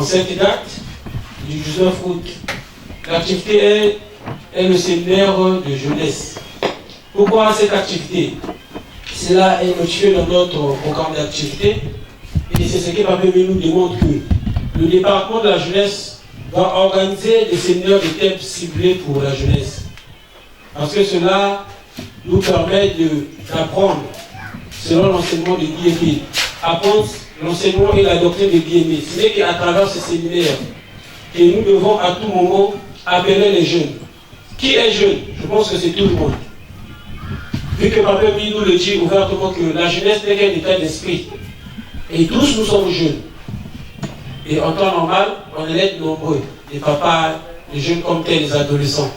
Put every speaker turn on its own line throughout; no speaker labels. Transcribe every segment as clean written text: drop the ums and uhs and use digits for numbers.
cette date du 19 août, l'activité est le séminaire de jeunesse. Pourquoi cette activité? Cela est notifié dans notre programme d'activité et c'est ce qui nous demande que le département de la jeunesse va organiser des séminaires de thèmes ciblés pour la jeunesse. Parce que cela nous permet d'apprendre selon l'enseignement de Guy, apprendre l'enseignement et la doctrine de Guy. Ce n'est qu'à travers ce séminaire que nous devons à tout moment appeler les jeunes. Qui est jeune? Je pense que c'est tout le monde. Vu que Papa nous le dit ouvertement que la jeunesse n'est qu'un état d'esprit. Et tous nous sommes jeunes. Et en temps normal, on est nombreux. Les papas, les jeunes comme tels, les adolescents.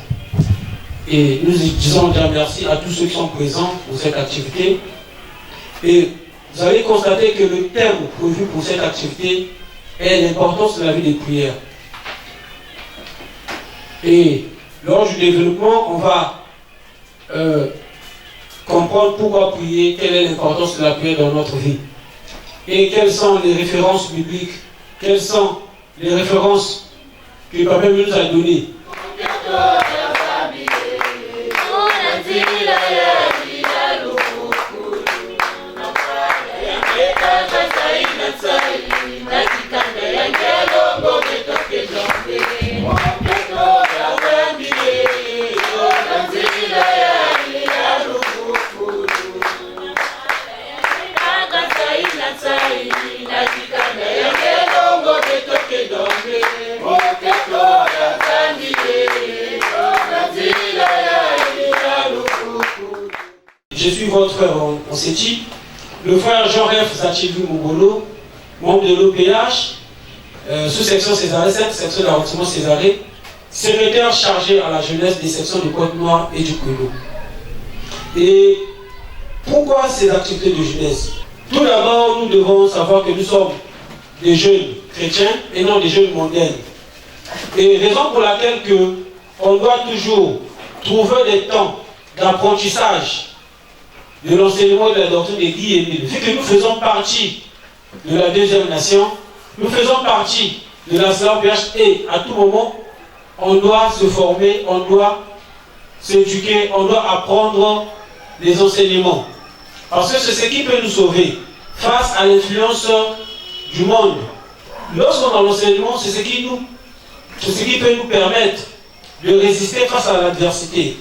Et nous disons déjà merci à tous ceux qui sont présents pour cette activité. Et vous allez constater que le thème prévu pour cette activité est l'importance de la vie de prière. Et lors du développement, on va comprendre pourquoi prier, quelle est l'importance de la prière dans notre vie. Et quelles sont les références bibliques, quelles sont les références que Papa nous a données. Je suis votre frère en CETI, le frère Jean-Ref Zachivu Mongolo, membre de l'OPH, sous-section Césarée, cette section d'arrondissement Césarée, secrétaire chargé à la jeunesse des sections de Pointe-Noire et du Koulo. Et pourquoi ces activités de jeunesse? Tout d'abord, nous devons savoir que nous sommes des jeunes chrétiens et non des jeunes mondains. Et raison pour laquelle on doit toujours trouver des temps d'apprentissage de l'enseignement et de la doctrine de Guy Émile. Vu que nous faisons partie de la deuxième nation, nous faisons partie de la CLPH et à tout moment, on doit se former, on doit s'éduquer, on doit apprendre les enseignements. Parce que c'est ce qui peut nous sauver face à l'influence du monde. Lorsqu'on a l'enseignement, c'est ce qui peut nous permettre de résister face à l'adversité.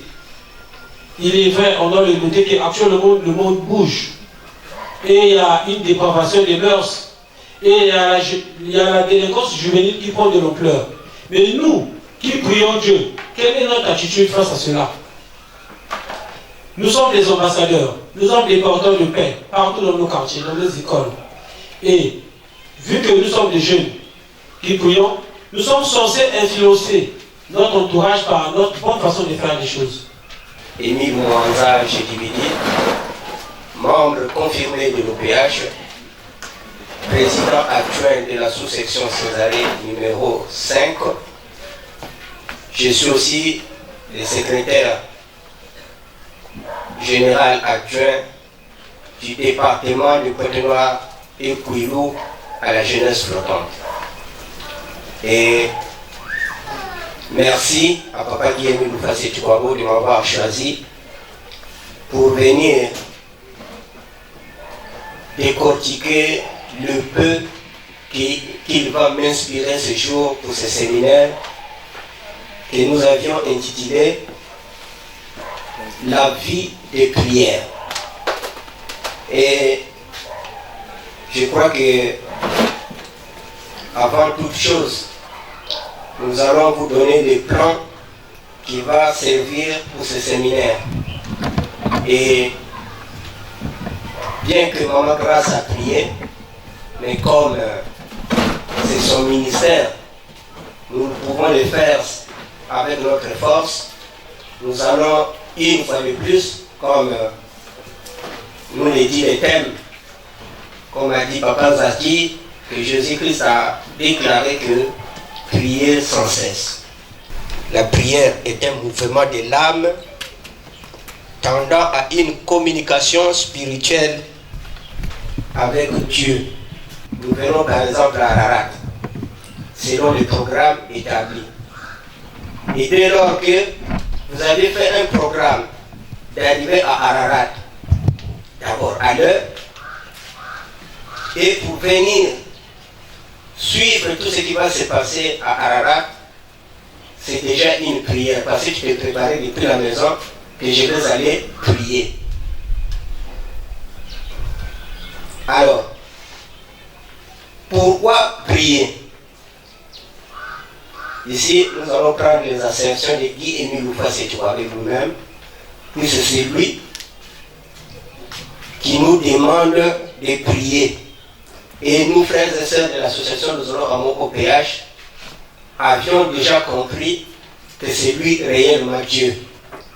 Il est vrai, on doit le noter qu'actuellement le monde bouge. Et il y a une dépravation des mœurs. Et il y a la délinquance juvénile qui prend de l'ampleur. Mais nous, qui prions Dieu, quelle est notre attitude face à cela? Nous sommes des ambassadeurs, nous sommes des porteurs de paix, partout dans nos quartiers, dans nos écoles. Et vu que nous sommes des jeunes qui prions, nous sommes censés influencer notre entourage par notre bonne façon de faire les choses.
Émile Mouanza Gédibidi, membre confirmé de l'OPH, président adjoint de la sous-section Césarée numéro 5. Je suis aussi le secrétaire général adjoint du département de Pointe-Noire et Kouilou à la jeunesse flottante. Et merci à Papa Guillemot Loufasé Tukwabo de m'avoir choisi pour venir décortiquer le peu qu'il va m'inspirer ce jour pour ce séminaire que nous avions intitulé La vie de prière. Et je crois que avant toute chose, nous allons vous donner le plan qui va servir pour ce séminaire. Et bien que Maman Grâce a prié, mais comme c'est son ministère, nous pouvons le faire avec notre force. Nous allons une fois de plus, comme nous le dit les thèmes, comme a dit Papa Zaki, que Jésus-Christ a déclaré que prier sans cesse. La prière est un mouvement de l'âme tendant à une communication spirituelle avec Dieu. Nous venons par exemple à Ararat. selon le programme établi. Et dès lors que vous avez fait un programme d'arriver à Ararat, d'abord à l'heure, et pour venir suivre tout ce qui va se passer à Ararat, c'est déjà une prière, parce que tu t'es préparé depuis la maison que je vais aller prier. Alors, pourquoi prier? Ici, nous allons prendre les assertions de Guy-Émile Loufa-Sétou avec vous-même, puisque c'est lui qui nous demande de prier. Et nous, frères et sœurs de l'association de Zolo Amo OPH, avions déjà compris que c'est lui réellement Dieu.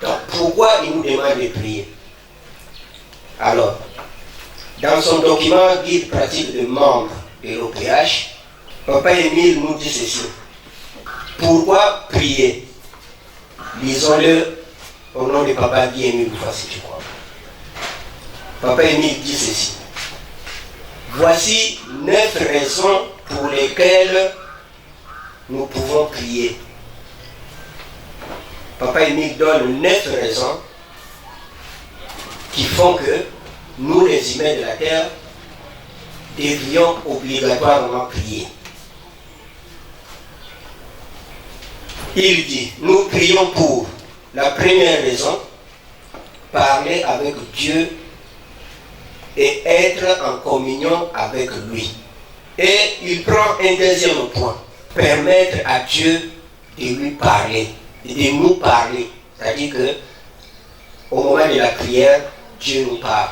Donc, pourquoi il nous demande de prier? Alors, dans son document guide pratique de membres de l'OPH, Papa Émile nous dit ceci. Pourquoi prier? Lisons-le au nom de Papa Guy-Émile Loufa, si tu crois. Papa Émile dit ceci. Voici 9 raisons pour lesquelles nous pouvons prier. Papa Émile donne 9 raisons qui font que nous, les humains de la terre, devrions obligatoirement prier. Il dit, nous prions pour la première raison, parler avec Dieu et être en communion avec lui. Et il prend un deuxième point, permettre à Dieu de lui parler, de nous parler. C'est-à-dire que au moment de la prière, Dieu nous parle.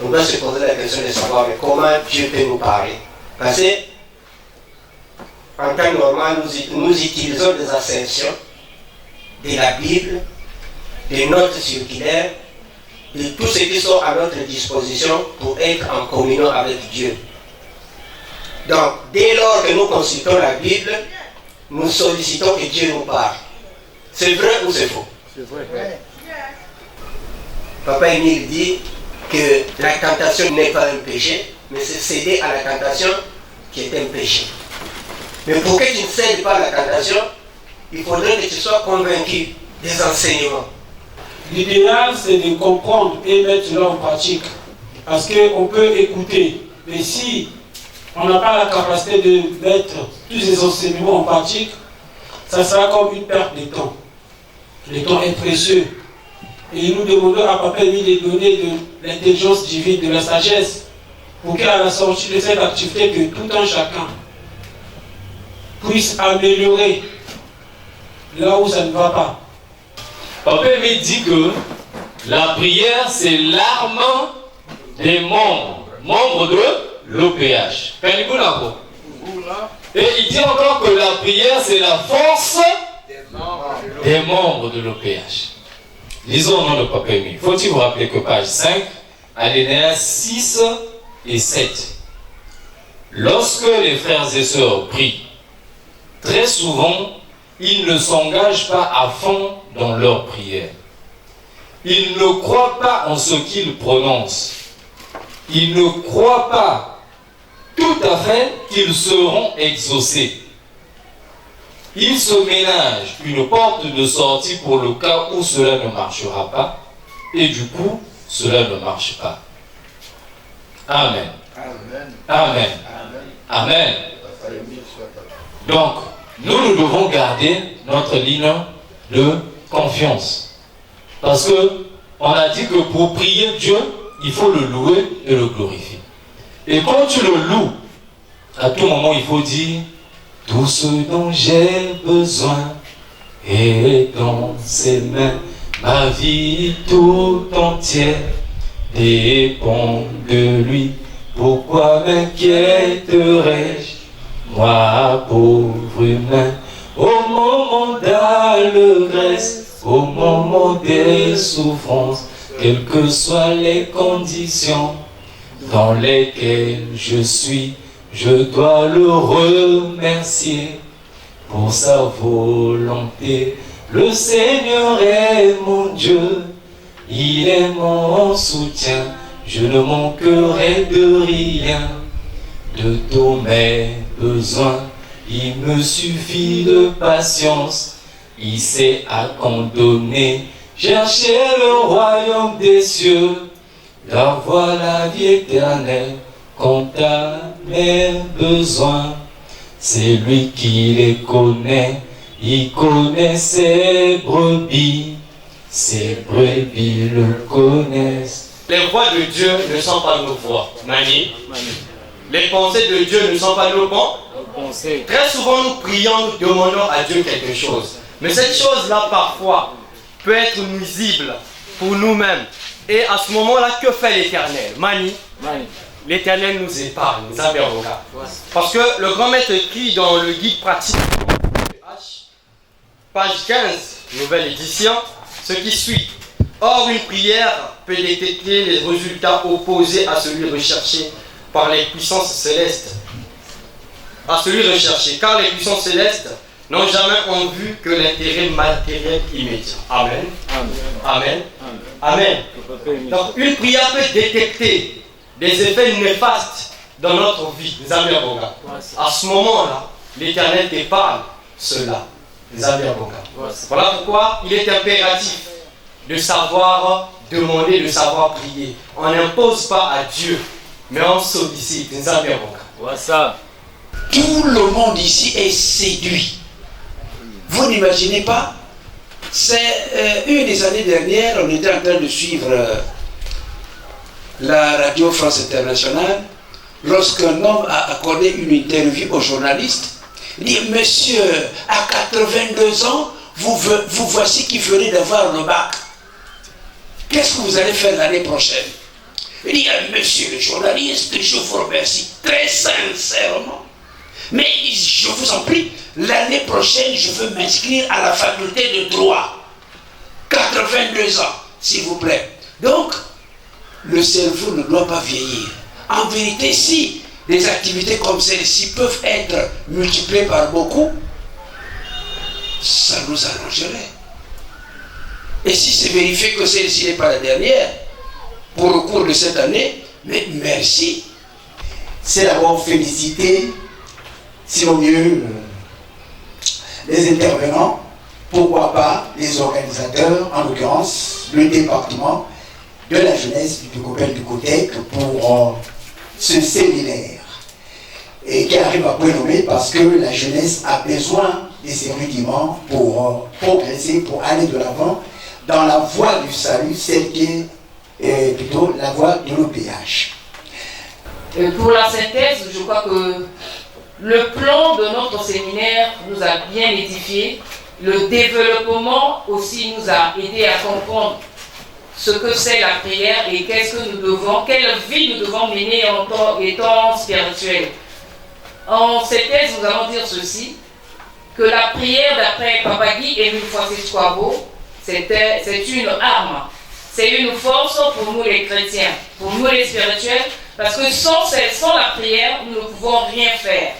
On doit se poser la question de savoir mais comment Dieu peut nous parler. Parce que en temps normal, nous utilisons des assertions de la Bible, des notes circulaires, de tout ce qui sont à notre disposition pour être en communion avec Dieu. Donc, dès lors que nous consultons la Bible, nous sollicitons que Dieu nous parle. C'est vrai ou c'est faux? C'est vrai. Papa Émile dit que la tentation n'est pas un péché, mais c'est céder à la tentation qui est un péché. Mais pour que tu ne cèdes pas à la tentation, il faudrait que tu sois convaincu des enseignements.
L'idéal, c'est de comprendre et mettre cela en pratique. Parce qu'on peut écouter, mais si on n'a pas la capacité de mettre tous ces enseignements en pratique, ça sera comme une perte de temps. Le temps est précieux. Et nous demandons à Papa Émile de donner de l'intelligence divine, de la sagesse, pour qu'à la sortie de cette activité, que tout un chacun puisse améliorer là où ça ne va pas.
Papa Émile dit que la prière, c'est l'arme des membres de l'OPH. Et il dit encore que la prière, c'est la force des membres de l'OPH. Lisons au nom de Papa Émile. Faut-il vous rappeler que page 5, alinéas 6 et 7. Lorsque les frères et sœurs prient, très souvent, ils ne s'engagent pas à fond dans leur prière. Ils ne croient pas en ce qu'ils prononcent. Ils ne croient pas tout à fait qu'ils seront exaucés. Ils se ménagent une porte de sortie pour le cas où cela ne marchera pas, et du coup, cela ne marche pas. Amen. Amen. Amen. Amen. Donc, nous devons garder notre ligne de confiance. Parce que on a dit que pour prier Dieu, il faut le louer et le glorifier. Et quand tu le loues, à tout moment, il faut dire tout ce dont j'ai besoin est dans ses mains. Ma vie tout entière dépend de lui. Pourquoi m'inquiéterais-je, moi pauvre humain, au moment d'allégresse, au moment des souffrances, quelles que soient les conditions dans lesquelles je suis, je dois le remercier pour sa volonté. Le Seigneur est mon Dieu, il est mon soutien, je ne manquerai de rien, de tous mes besoins. Il me suffit de patience, il sait à condamner. Cherchez le royaume des cieux, leur voie la vie éternelle, quant à mes besoins. C'est lui qui les connaît, il connaît ses brebis le connaissent.
Les voix de Dieu ne sont pas nos voix. Mani. Les pensées de Dieu ne sont pas nos pensées. Très souvent nous prions, nous demandons à Dieu quelque chose. Mais cette chose-là parfois peut être nuisible pour nous-mêmes. Et à ce moment-là, que fait l'Éternel? Mani. L'Éternel nous épargne, nous améroga. Parce que le grand maître écrit dans le guide pratique, page 15, nouvelle édition, ce qui suit. Or, une prière peut détecter les résultats opposés à celui recherché par les puissances célestes. À celui recherché, car les puissances célestes n'ont jamais en vue que l'intérêt matériel immédiat. Amen. Amen. Amen. Donc, une prière peut détecter des effets néfastes dans notre vie. Les amis avocats. À ce moment-là, l'Éternel t'épargne cela. Les amis avocats. Voilà pourquoi il est impératif de savoir demander, de savoir prier. On n'impose pas à Dieu, mais on sollicite. Les amis avocats.
Tout le monde ici est séduit. Vous n'imaginez pas? C'est une des années dernières, on était en train de suivre la radio France Internationale, lorsqu'un homme a accordé une interview au journaliste. Il dit: monsieur, à 82 ans, vous voici qui venez d'avoir le bac. Qu'est-ce que vous allez faire l'année prochaine? Il dit: monsieur le journaliste, je vous remercie très sincèrement. Mais je vous en prie, l'année prochaine, je veux m'inscrire à la faculté de droit. 82 ans, s'il vous plaît. Donc, le cerveau ne doit pas vieillir. En vérité, si des activités comme celle-ci peuvent être multipliées par beaucoup, ça nous arrangerait. Et si c'est vérifié que celle-ci n'est pas la dernière, pour le cours de cette année, mais merci.
C'est d'abord féliciter, sinon mieux, les intervenants, pourquoi pas les organisateurs, en l'occurrence le département de la jeunesse du Copel du Cotec pour ce séminaire et qui arrive à point nommé parce que la jeunesse a besoin de ces rudiments pour progresser, pour aller de l'avant dans la voie du salut, celle qui est plutôt la voie de l'OPH.
Pour la synthèse, je crois que le plan de notre séminaire nous a bien édifié. Le développement aussi nous a aidé à comprendre ce que c'est la prière et qu'est-ce que nous devons, quelle vie nous devons mener en étant spirituel. En synthèse, nous allons dire ceci, que la prière, d'après Papa Guy et Francis Kwabo, c'est une arme, c'est une force pour nous les chrétiens, pour nous les spirituels, parce que sans la prière, nous ne pouvons rien faire.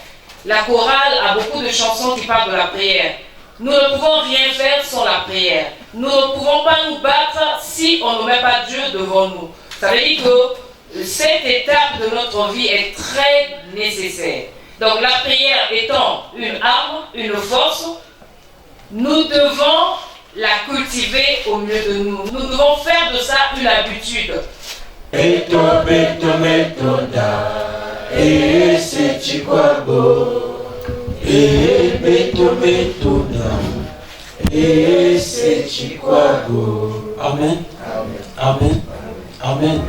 La chorale a beaucoup de chansons qui parlent de la prière. Nous ne pouvons rien faire sans la prière. Nous ne pouvons pas nous battre si on ne met pas Dieu devant nous. Ça veut dire que cette étape de notre vie est très nécessaire. Donc la prière étant une arme, une force, nous devons la cultiver au milieu de nous. Nous devons faire de ça une habitude.
Amen. Amen. Amen.